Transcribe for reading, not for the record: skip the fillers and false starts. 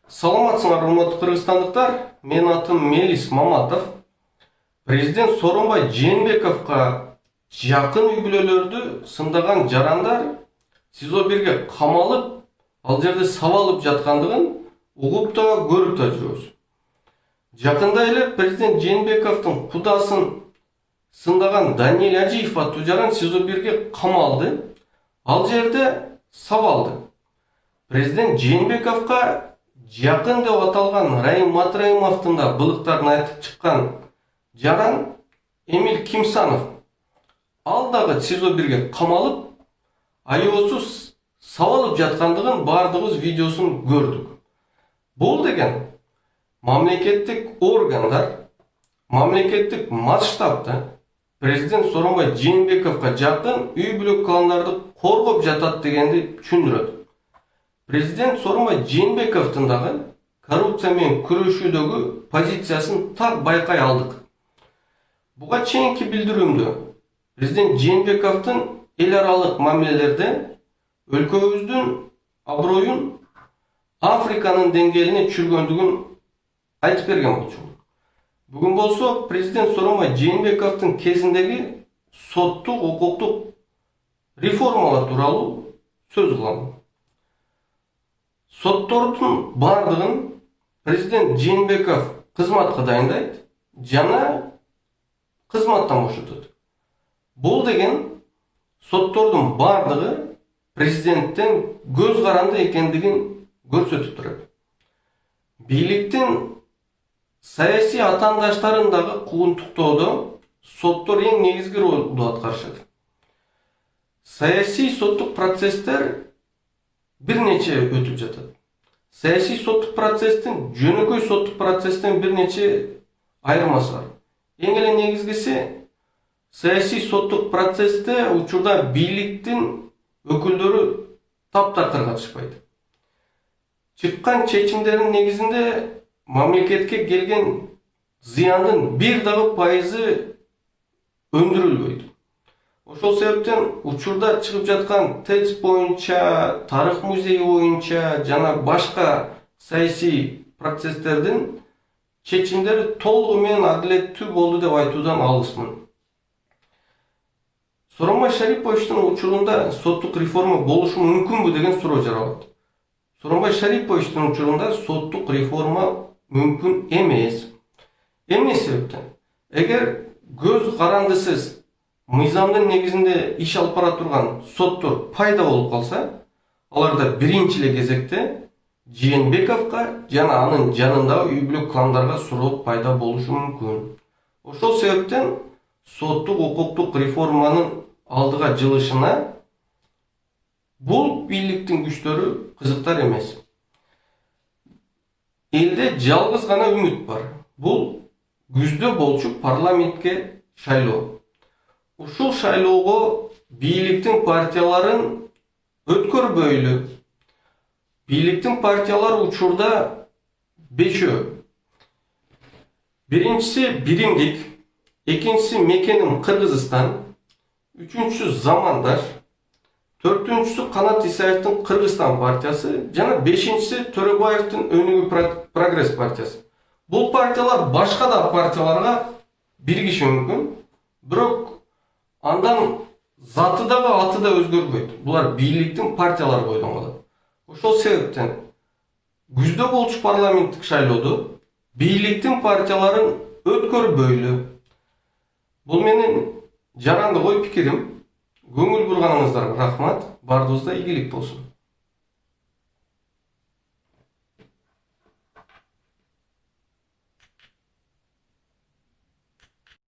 Саламатсыңар, урматтуу кыргызстандыктар. Менин атым Мелис Маматов. Президент Сооронбай Жээнбековго жакын үй бүлөлөрдү сындаган жарандар СИЗО 1 камалып, ал жерде сабалып жаткандыгын угуп да көрүп да жүрөбүз. Жакында эле президент Жээнбековдун кудасын сындаган Даниэль Ажиев аттуу жаран СИЗО 1 камалды. Ал жерде сабалды. Президент Жээнбековго жакын деп аталган Райым Матраимовдун да былыктарын айтып чыккан жаран Эмиль Кимсанов ал дагы СИЗО 1 камалып, айоосуз сабалып жаткандыгын бардыгыбыз видеосун көрдүк. Бул деген мамлекеттик органдар мамлекеттик масштабта президент Сооронбай Жээнбековго жакын үй бүлө кландарды коргоп жатат дегенди түшүндүрөт. Президент Сооронбай Жээнбековдун дагы коррупция менен күрөшүүдөгү позициясын так байкай алдык. Буга чейинки билдирүүмдө президент Жээнбековдун эл аралык мамилелерде өлкөбүздүн аброюн Африканын деңгээлине түшүргөндүгүн айтып берген болчумун. Бүгүн болсо президент Сооронбай Жээнбековдун кезиндеги соттук, укуктук реформалар тууралуу сөз кылам. Соттордун бардыгын президент Жээнбеков кызматка дайындайт жана кызматтан бошотот. Бул деген соттордун бардыгы президенттен көз каранды экендигин көрсөтүп турат. Бийликтин саясий атаандаштарын дагы куугунтуктоодо соттор эң негизги ролду аткарышат. Саясий соттук процесстер бир нече өтүп жатат. Саясий соттук процесстин жөнөкөй соттук процесстен бир нече айырмасы бар. Эң эле негизгиси саясий соттук процессте учурда бийликтин өкүлдөрү таптакыр катышпайт. Чыккан чечимдердин негизинде мамлекетке келген зыяндын бир дагы пайызы өндүрүлбөйт. Ошол себептен учурда чыгып жаткан ТЭЦ боюнча, тарых музейи боюнча жана башка саясий процесстердин чечимдери толугу менен адилеттүү болду деп айтуудан алысмын. Сооронбай Шариповичтин учурунда соттук реформа болушу мүмкүнбү деген суроо жаралат. Сооронбай Шариповичтин учурунда соттук реформа мүмкүн эмес. Эмне себептен? Эгер көз карандысыз мыйзамдын негизинде иш алып бара турган соттор пайда болуп калса, аларда биринчи эле кезекте Жээнбековго жана анын жанындагы үй бүлө кландарга суроо пайда болушу мүмкүн. Ошол себептен соттук укуктук реформанын алдыга жылышына бул бийликтин күчтөрү кызыктар эмес. Элде жалгыз гана үмүт бар. Бул күздө болчу парламентке шайлоо. Ушул шайлоого бийликтин партияларын өткөрбөйлү. Бийликтин партиялары учурда 5. Биринчиси Биримдик, экинчиси Мекеним Кыргызстан, үчүнчүсү Замандаш, төртүнчүсү Канат Исаевдин Кыргызстан партиясы жана бешинчиси Төрөбаевдин Өнүгүү Прогресс партиясы. Бул партиялар башка да партияларга биригиши мүмкүн, бирок андан заты дагы аты да өзгөрбөйт. Булар бийликтин партиялары бойдон калат. Ошол себептен күздө болчу парламенттик шайлоодо бийликтин партияларын өткөрбөйлү. Бул менин жарандык ой пикирим. Көңүл бурганыңыздарга рахмат. Бардыгыбызда ийгилик болсун.